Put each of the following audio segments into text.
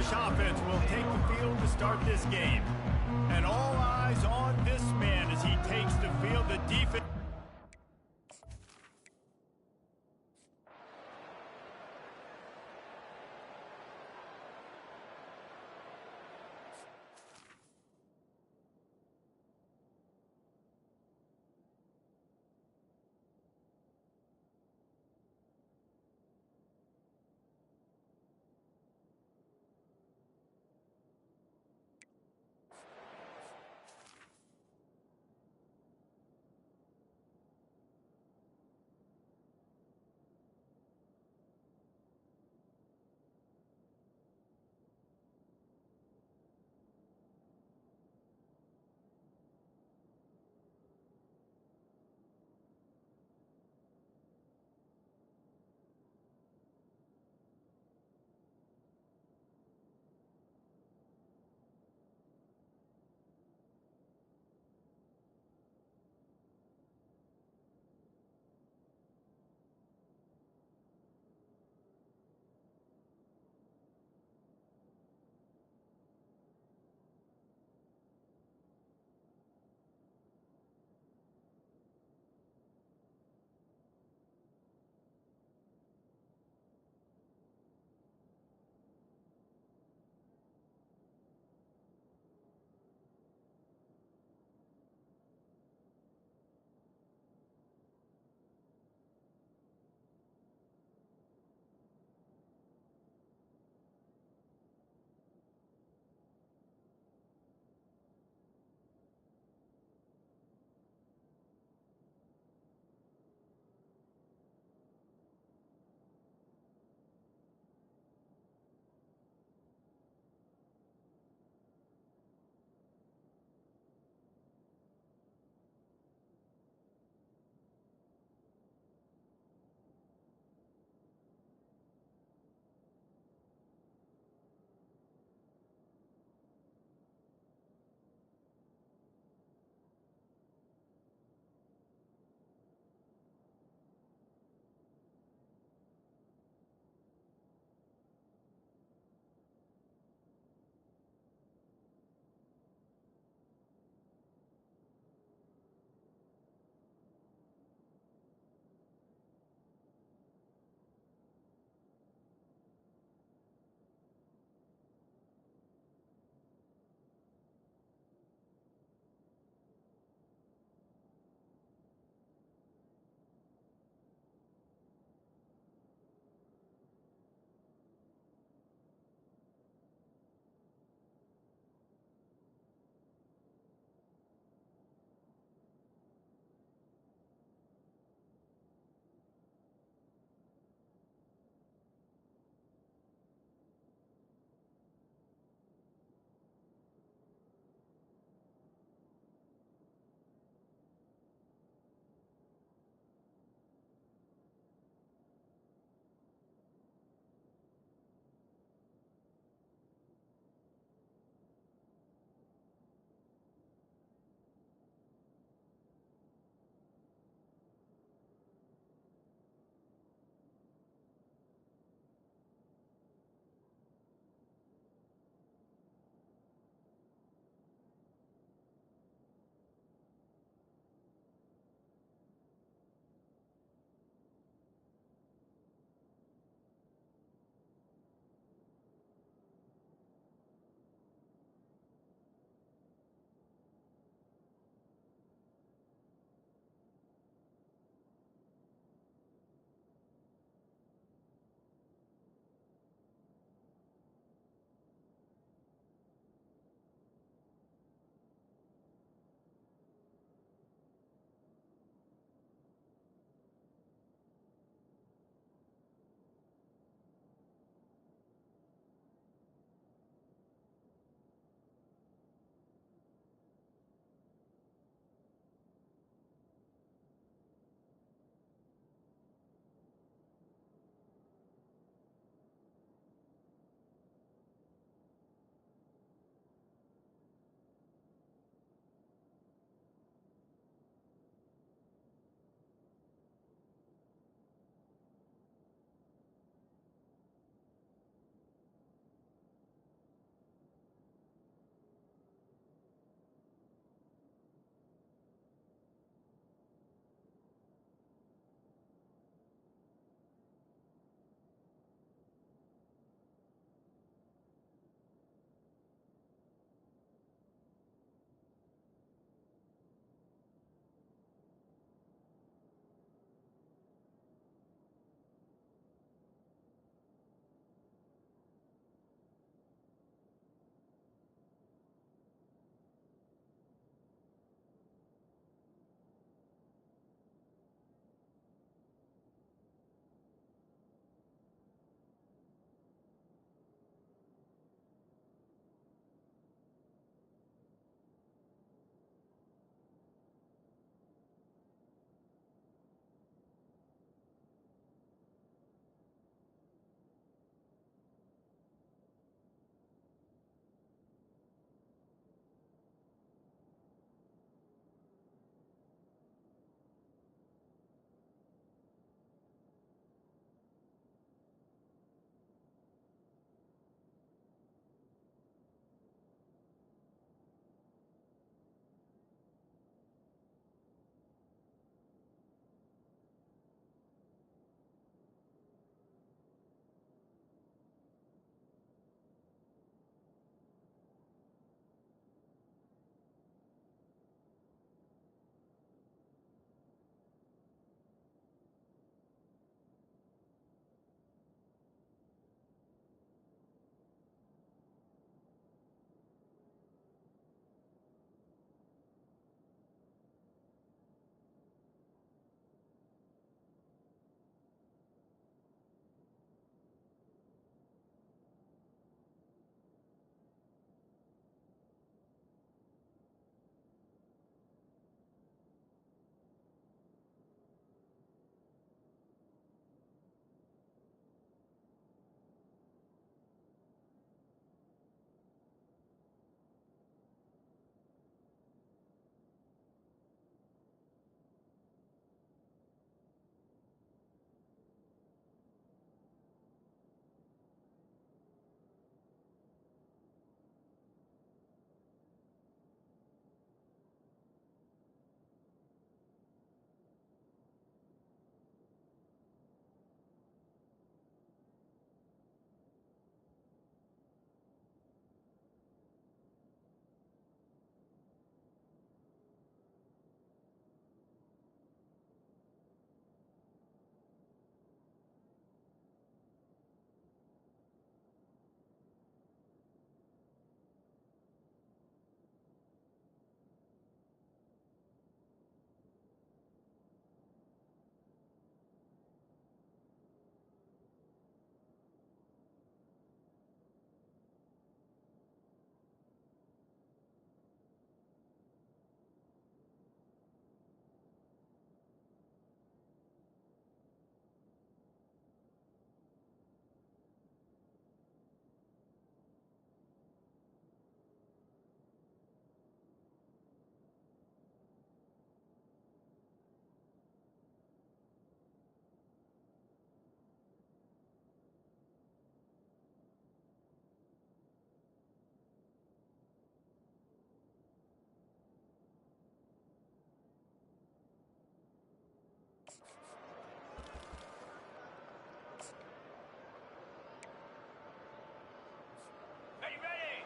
British offense will take the field to start this game. And all eyes on this man as he takes the field. The defense.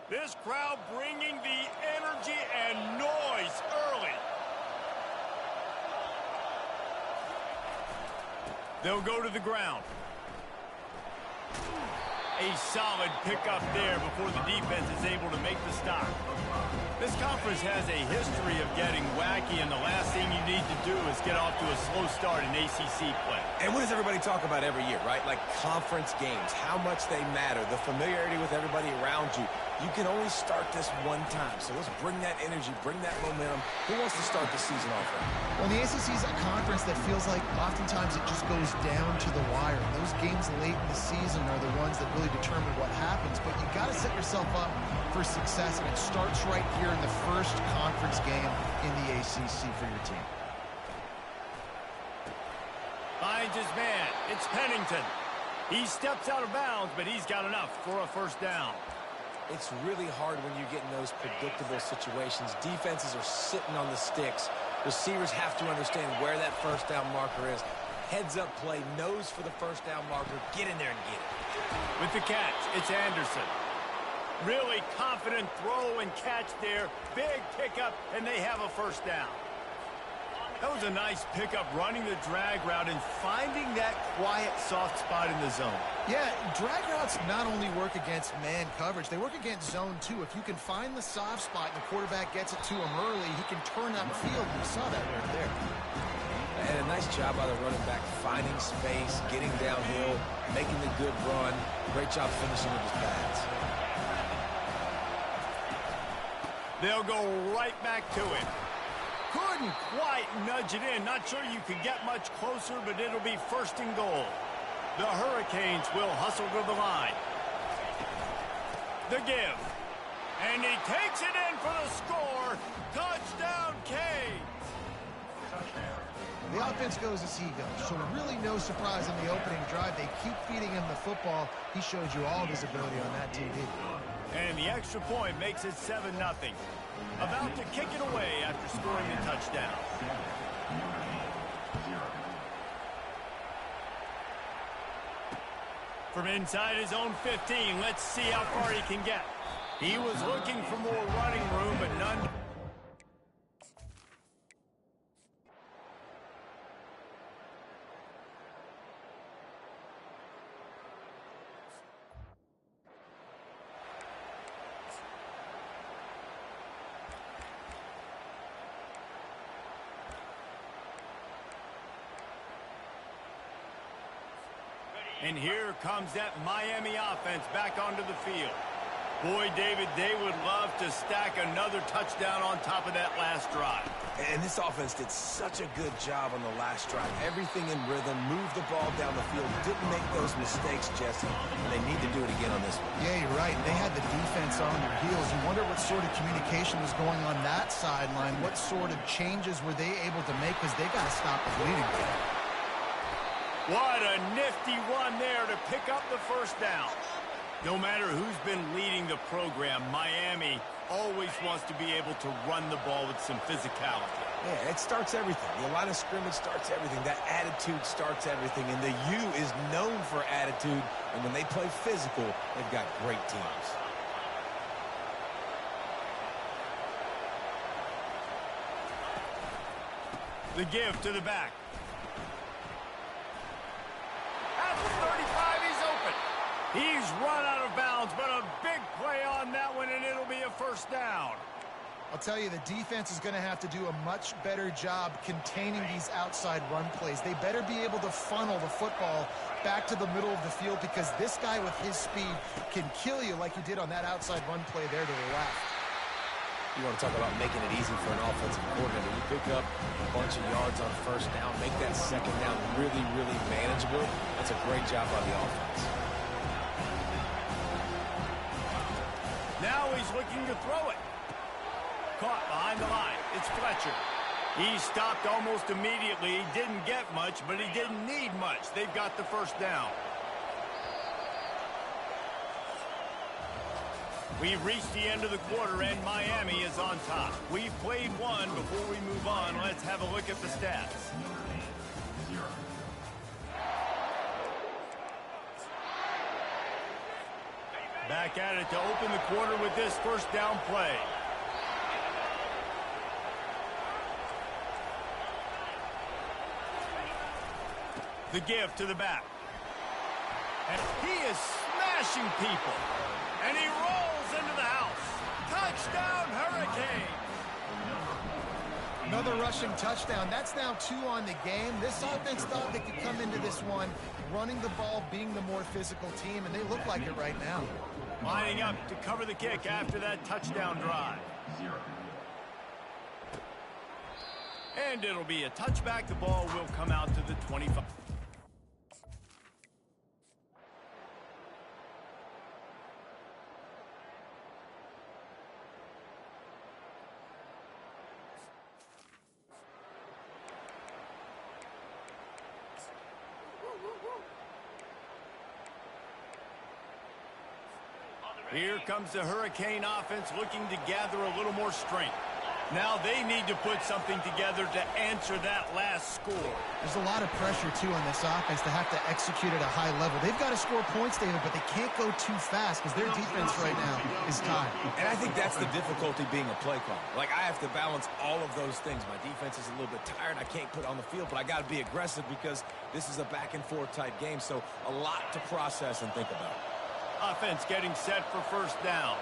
This crowd bringing the energy and noise early. They'll go to the ground. A solid pickup there before the defense is able to make the stop. This conference has a history of getting wacky, and the last thing you need to do is get off to a slow start in ACC play. And what does everybody talk about every year, right? Like conference games, how much they matter, the familiarity with everybody around you. You can only start this one time, so let's bring that energy, bring that momentum. Who wants to start the season off with? Well, the ACC is a conference that feels like oftentimes it just goes down to the wire. Those games late in the season are the ones that really determine what happens, but you got to set yourself up for success, and it starts right here in the first conference game in the ACC for your team. Finds his man. It's Pennington. He steps out of bounds, but he's got enough for a first down. It's really hard when you get in those predictable situations. Defenses are sitting on the sticks. Receivers have to understand where that first down marker is. Heads up play, nose for the first down marker. Get in there and get it. With the catch, it's Anderson. Really confident throw and catch there. Big pickup, and they have a first down. That was a nice pickup, running the drag route and finding that quiet, soft spot in the zone. Yeah, drag routes not only work against man coverage, they work against zone too. If you can find the soft spot and the quarterback gets it to him early, he can turn that field. You saw that right there. And a nice job by the running back, finding space, getting downhill, making the good run. Great job finishing with his pads. They'll go right back to it. Couldn't quite nudge it in. Not sure you could get much closer, but it'll be first and goal. The Hurricanes will hustle to the line. The give. And he takes it in for the score. Touchdown, Canes. The offense goes as he goes, so really no surprise in the opening drive. They keep feeding him the football. He showed you all his ability on that TV. And the extra point makes it 7-0. About to kick it away after scoring the touchdown. From inside his own 15, let's see how far he can get. He was looking for more running room, but none. And here comes that Miami offense back onto the field. Boy, David, they would love to stack another touchdown on top of that last drive. And this offense did such a good job on the last drive. Everything in rhythm, moved the ball down the field, didn't make those mistakes, Jesse. And they need to do it again on this one. Yeah, you're right. They had the defense on their heels. You wonder what sort of communication was going on that sideline. What sort of changes were they able to make, because they got to stop the bleeding. What a nifty run there to pick up the first down. No matter who's been leading the program, Miami always wants to be able to run the ball with some physicality. Yeah, it starts everything. The line of scrimmage starts everything. That attitude starts everything. And the U is known for attitude. And when they play physical, they've got great teams. The give to the back. At the 35, he's open. He's run out of bounds, but a big play on that one, and it'll be a first down. I'll tell you, the defense is going to have to do a much better job containing these outside run plays. They better be able to funnel the football back to the middle of the field, because this guy with his speed can kill you like he did on that outside run play there to the left. You want to talk about making it easy for an offensive coordinator. You pick up a bunch of yards on first down, make that second down really, really manageable. That's a great job by the offense. Now he's looking to throw it. Caught behind the line. It's Fletcher. He stopped almost immediately. He didn't get much, but he didn't need much. They've got the first down. We've reached the end of the quarter, and Miami is on top. We've played one. Before we move on, let's have a look at the stats. Back at it to open the quarter with this first down play. The give to the back. And he is smashing people. And he rolls into the house. Touchdown, Hurricane. Another rushing touchdown. That's now 2 on the game. This offense thought they could come into this one running the ball, being the more physical team, and they look like it right now. Lining up to cover the kick after that touchdown drive. And it'll be a touchback. The ball will come out to the 25. Here comes the Hurricane offense looking to gather a little more strength. Now they need to put something together to answer that last score. There's a lot of pressure, too, on this offense to have to execute at a high level. They've got to score points, David, but they can't go too fast because their defense right now is tired. And I think that's the difficulty being a play caller. Like, I have to balance all of those things. My defense is a little bit tired. I can't put on the field, but I got to be aggressive because this is a back-and-forth type game, so a lot to process and think about. Offense getting set for first down.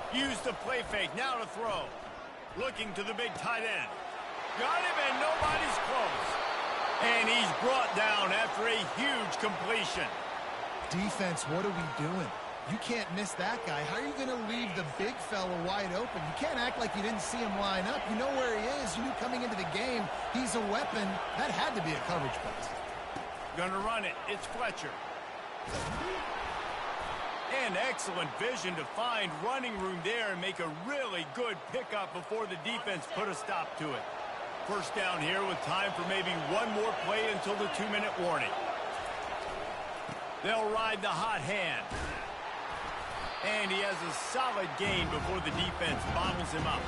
Use the play fake, now to throw. Looking to the big tight end. Got him and nobody's close. And he's brought down after a huge completion. Defense, what are we doing? You can't miss that guy. How are you going to leave the big fella wide open? You can't act like you didn't see him line up. You know where he is. You knew coming into the game he's a weapon. That had to be a coverage pass. Gonna run it. It's Fletcher. And excellent vision to find running room there and make a really good pickup before the defense put a stop to it. First down here with time for maybe one more play until the 2-minute warning. They'll ride the hot hand. And he has a solid gain before the defense bottles him up.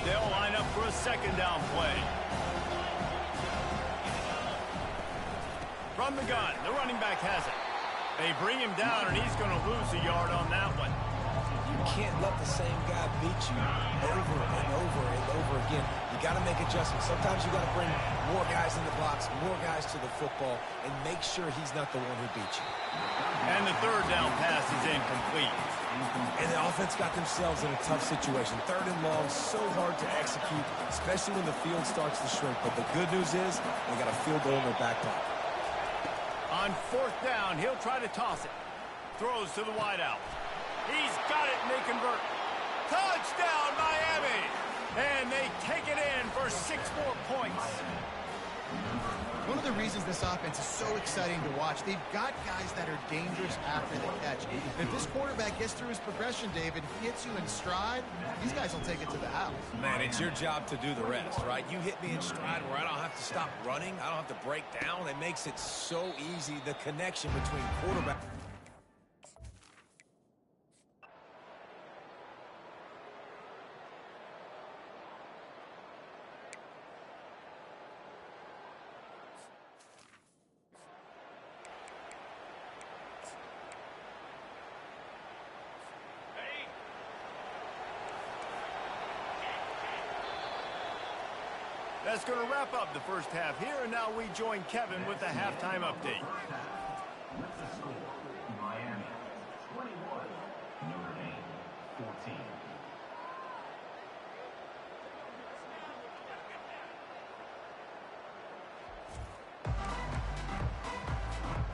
They'll line up for a second down play. From the gun, the running back has it. They bring him down, and he's going to lose a yard on that one. You can't let the same guy beat you over and over and over again. You got to make adjustments. Sometimes you got to bring more guys in the box, more guys to the football, and make sure he's not the one who beat you. And the third down pass is incomplete. And the offense got themselves in a tough situation. Third and long, so hard to execute, especially when the field starts to shrink. But the good news is they got a field goal in their back pocket. On fourth down, he'll try to toss it. Throws to the wideout. He's got it, and they convert. Touchdown, Miami! And they take it in for 6 more points. One of the reasons this offense is so exciting to watch, they've got guys that are dangerous after the catch. If this quarterback gets through his progression, David, he hits you in stride, these guys will take it to the house. Man, it's your job to do the rest, right? You hit me in stride where I don't have to stop running. I don't have to break down. It makes it so easy, the connection between quarterback. That's going to wrap up the first half here, and now we join Kevin with the halftime update. Miami 21, Notre Dame 14.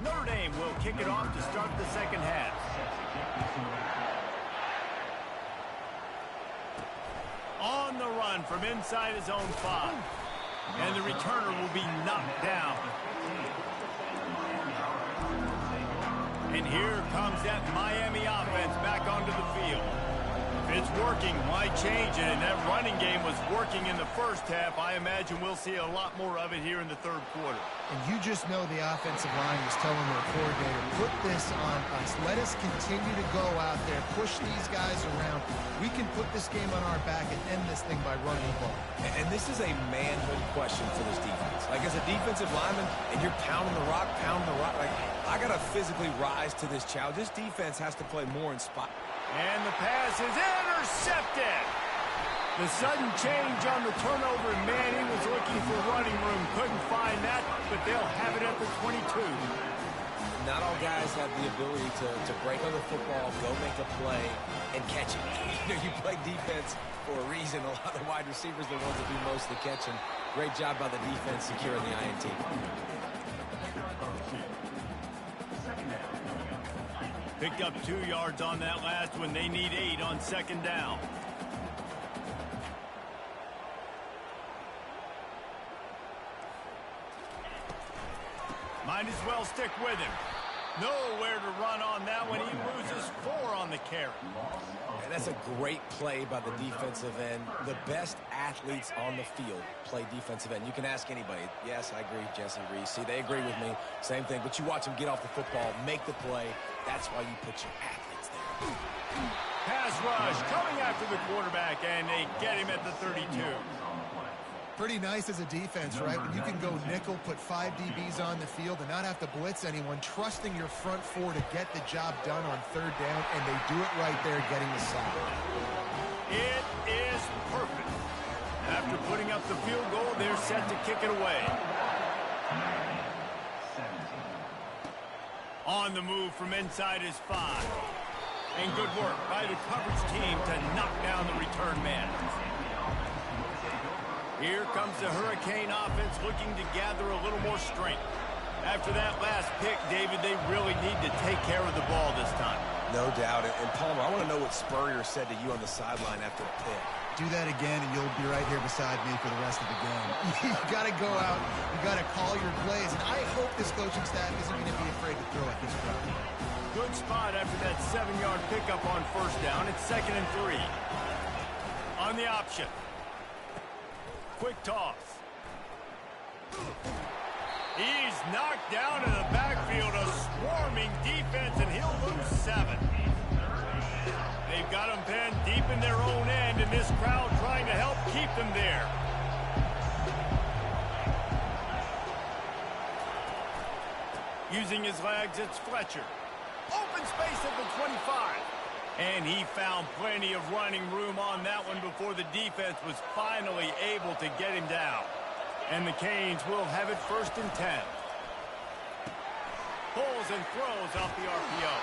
Notre Dame will kick it off to start the second half. On the run from inside his own 5. And the returner will be knocked down. And here comes that Miami offense back onto the field. It's working. Why change it? And that running game was working in the first half. I imagine we'll see a lot more of it here in the third quarter. And you just know the offensive line was telling their coordinator, put this on us. Let us continue to go out there, push these guys around. We can put this game on our back and end this thing by running the ball. And this is a manhood question for this defense. Like, as a defensive lineman, and you're pounding the rock, like, I got to physically rise to this challenge. This defense has to play more in spot. And the pass is intercepted. The sudden change on the turnover, and man, he was looking for running room. Couldn't find that, but they'll have it at the 22. Not all guys have the ability to break on the football, go make a play, and catch it. You know, you play defense for a reason. A lot of the wide receivers are the ones that do most of the catching. Great job by the defense securing the INT. Picked up 2 yards on that last one. They need 8 on second down. Might as well stick with him. Nowhere to run on that one. He loses 4 on the carry. And that's a great play by the defensive end. The best athletes on the field play defensive end. You can ask anybody. Yes, I agree, Jesse Reese. See, they agree with me. Same thing. But you watch them get off the football, make the play. That's why you put your athletes there. Pass rush coming after the quarterback, and they get him at the 32. Pretty nice as a defense, right? When you can go nickel, put 5 DBs on the field and not have to blitz anyone, trusting your front 4 to get the job done on third down, and they do it right there, getting the sack. It is perfect. After putting up the field goal, they're set to kick it away. On the move from inside is 5. And good work by the coverage team to knock down the return man. Here comes the Hurricane offense looking to gather a little more strength. After that last pick, David, they really need to take care of the ball this time. No doubt. And Palmer, I want to know what Spurrier said to you on the sideline after the pick. Do that again, and you'll be right here beside me for the rest of the game. You got to go out. You got to call your plays. And I hope this coaching staff isn't going to be afraid to throw at this crowd. Good spot after that 7-yard pickup on first down. It's 2nd and 3. On the option. Quick toss. He's knocked down in the backfield. A swarming defense, and he'll lose 7. They've got him pinned deep in their own end, and this crowd trying to help keep them there. Using his legs, it's Fletcher. Open space at the 25. And he found plenty of running room on that one before the defense was finally able to get him down. And the Canes will have it 1st and 10. Pulls and throws off the RPO.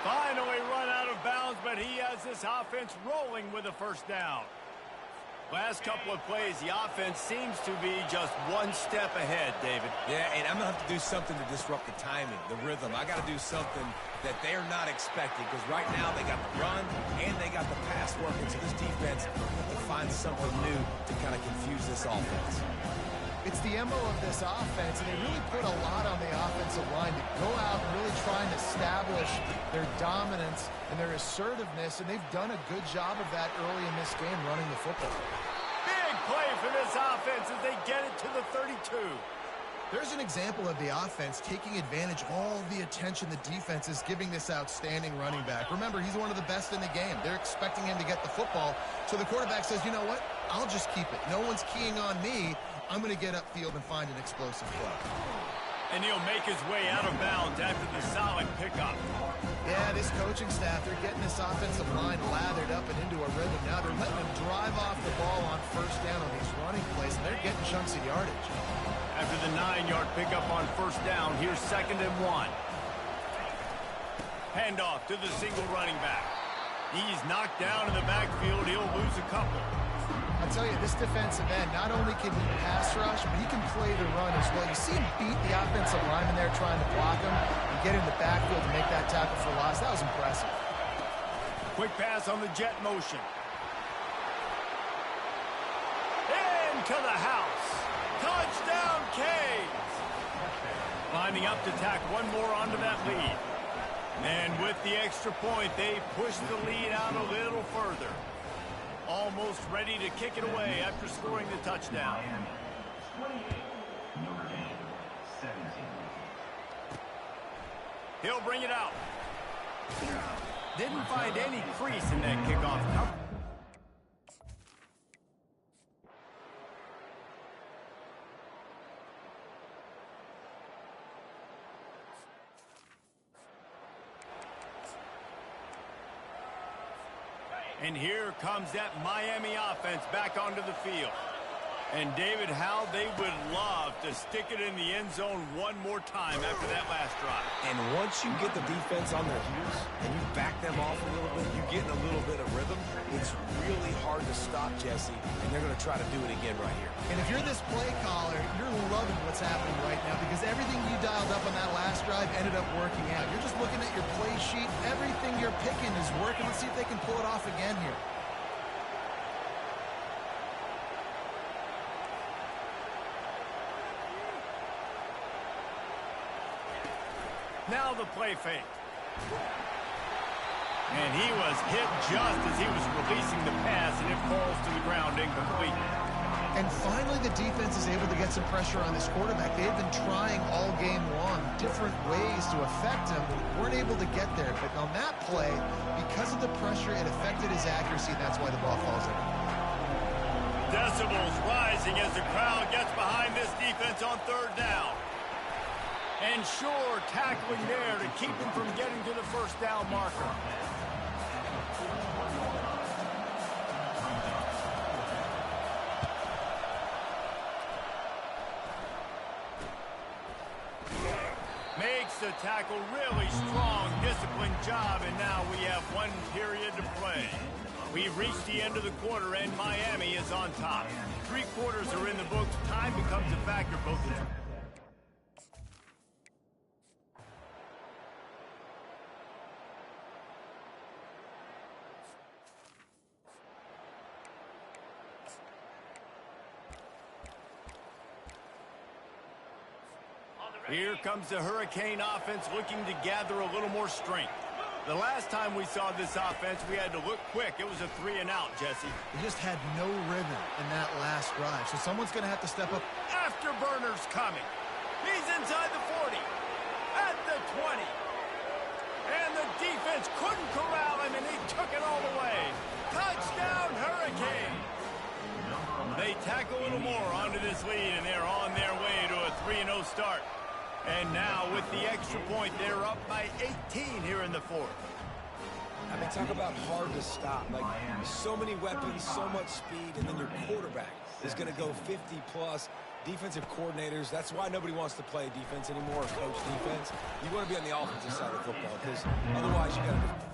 Finally run out of bounds, but he has this offense rolling with a 1st down. Last couple of plays, the offense seems to be just one step ahead, David. Yeah, and I'm going to have to do something to disrupt the timing, the rhythm. I got to do something that they're not expecting, because right now they got the run and they got the pass working. So this defense has to find something new to kind of confuse this offense. It's the MO of this offense, and they really put a lot on the offensive line to go out and really try and establish their dominance and their assertiveness, and they've done a good job of that early in this game running the football. Big play for this offense as they get it to the 32. There's an example of the offense taking advantage of all the attention the defense is giving this outstanding running back. Remember, he's one of the best in the game. They're expecting him to get the football, so the quarterback says, you know what, I'll just keep it. No one's keying on me. I'm going to get upfield and find an explosive play. And he'll make his way out of bounds after the solid pickup. Yeah, this coaching staff, they're getting this offensive line lathered up and into a rhythm. Now they're letting them drive off the ball on 1st down on these running plays, and they're getting chunks of yardage. After the 9-yard pickup on 1st down, here's 2nd and 1. Handoff to the single running back. He's knocked down in the backfield. He'll lose a couple. I tell you, this defensive end, not only can he pass rush, but he can play the run as well. You see him beat the offensive lineman there trying to block him and get in the backfield to make that tackle for loss. That was impressive. Quick pass on the jet motion. Into the house. Touchdown, Canes. Lining up to tack one more onto that lead. And with the extra point, they push the lead out a little further. Almost ready to kick it away after scoring the touchdown. Miami, 28. Notre Dame, 17. He'll bring it out. Didn't find any crease in that kickoff cover. And here comes that Miami offense back onto the field. And David, how they would love to stick it in the end zone one more time after that last drive. And once you get the defense on their heels and you back them off a little bit, you get in a little bit of rhythm, it's really hard to stop, Jesse, and they're going to try to do it again right here. And if you're this play caller, you're loving what's happening right now because everything you dialed up on that last drive ended up working out. You're just looking at your play sheet. Everything you're picking is working. Let's see if they can pull it off again here. Now the play fake. And he was hit just as he was releasing the pass, and it falls to the ground incomplete. And finally, the defense is able to get some pressure on this quarterback. They've been trying all game long different ways to affect him, but weren't able to get there. But on that play, because of the pressure, it affected his accuracy, and that's why the ball falls in. Decibels rising as the crowd gets behind this defense on third down. And sure, tackling there to keep him from getting to the first down marker. Makes the tackle really strong, disciplined job, and now we have one period to play. We've reached the end of the quarter, and Miami is on top. 3 quarters are in the books. Time becomes a factor both in. Here comes the Hurricane offense looking to gather a little more strength. The last time we saw this offense, we had to look quick. It was a 3-and-out, Jesse. They just had no rhythm in that last drive, so someone's going to have to step up. Afterburner's coming. He's inside the 40, at the 20. And the defense couldn't corral him, and he took it all the way. Touchdown, Hurricane. They tack a little more onto this lead, and they're on their way to a 3-0 start. And now, with the extra point, they're up by 18 here in the fourth. I mean, talk about hard to stop. Like, so many weapons, so much speed, and then your quarterback is going to go 50-plus. Defensive coordinators, that's why nobody wants to play defense anymore or coach defense. You want to be on the offensive side of football because otherwise you got to...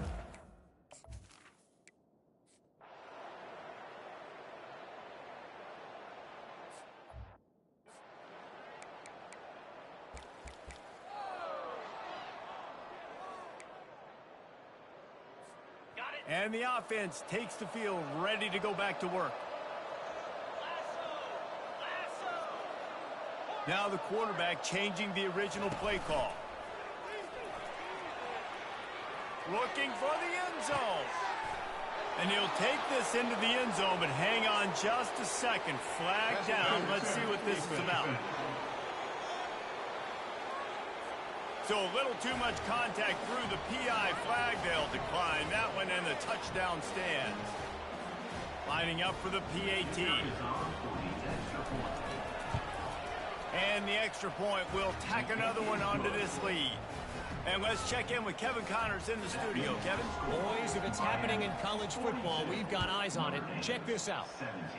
And the offense takes the field, ready to go back to work. Now the quarterback changing the original play call. Looking for the end zone. And he'll take this into the end zone, but hang on just a second. Flag down. Let's see what this is about. So a little too much contact through the PI flag. They'll decline that one, and the touchdown stands. Lining up for the PAT. And the extra point will tack another one onto this lead. And let's check in with Kevin Connors in the studio. Kevin? Boys, if it's happening in college football, we've got eyes on it. Check this out.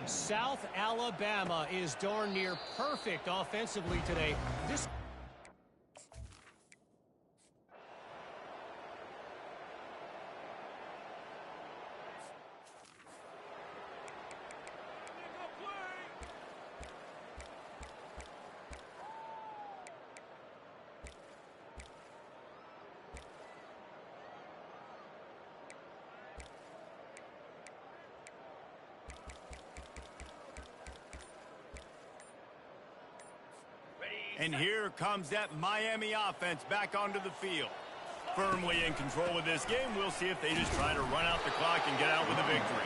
South Alabama is darn near perfect offensively today. This And here comes that Miami offense back onto the field. firmly in control of this game. We'll see if they just try to run out the clock and get out with a victory.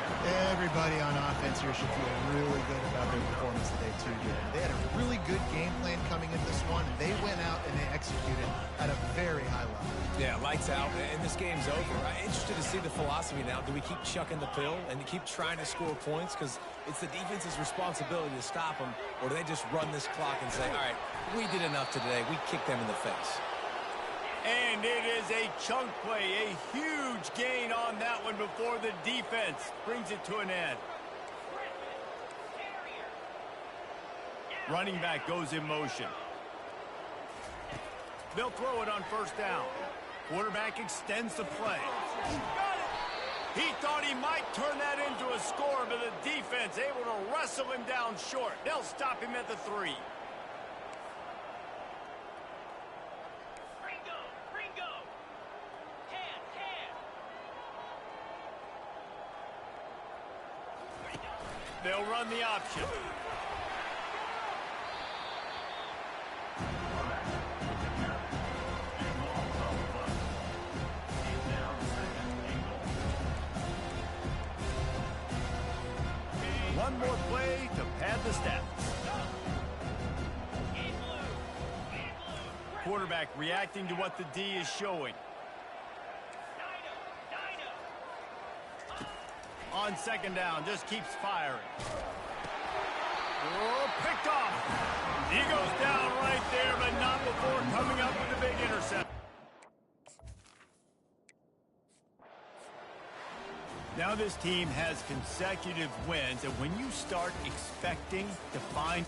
Everybody on offense here should feel really good about their performance today, too. They had a really good game plan coming in this one, and they went out and they executed at a very high level. Yeah, lights out, and this game's over. I'm interested to see the philosophy now. Do we keep chucking the pill and keep trying to score points? Because it's the defense's responsibility to stop them, or do they just run this clock and say, all right, we did enough today. We kicked them in the face. And it is a chunk play, a huge gain on that one before the defense brings it to an end. Running back goes in motion. They'll throw it on first down. Quarterback extends the play. He thought he might turn that into a score, but the defense able to wrestle him down short. They'll stop him at the 3. They'll run the option. One more play to pad the stats. Quarterback reacting to what the D is showing. On second down, just keeps firing. Oh, picked off. He goes down right there, but not before coming up with a big intercept. Now this team has consecutive wins, and when you start expecting to find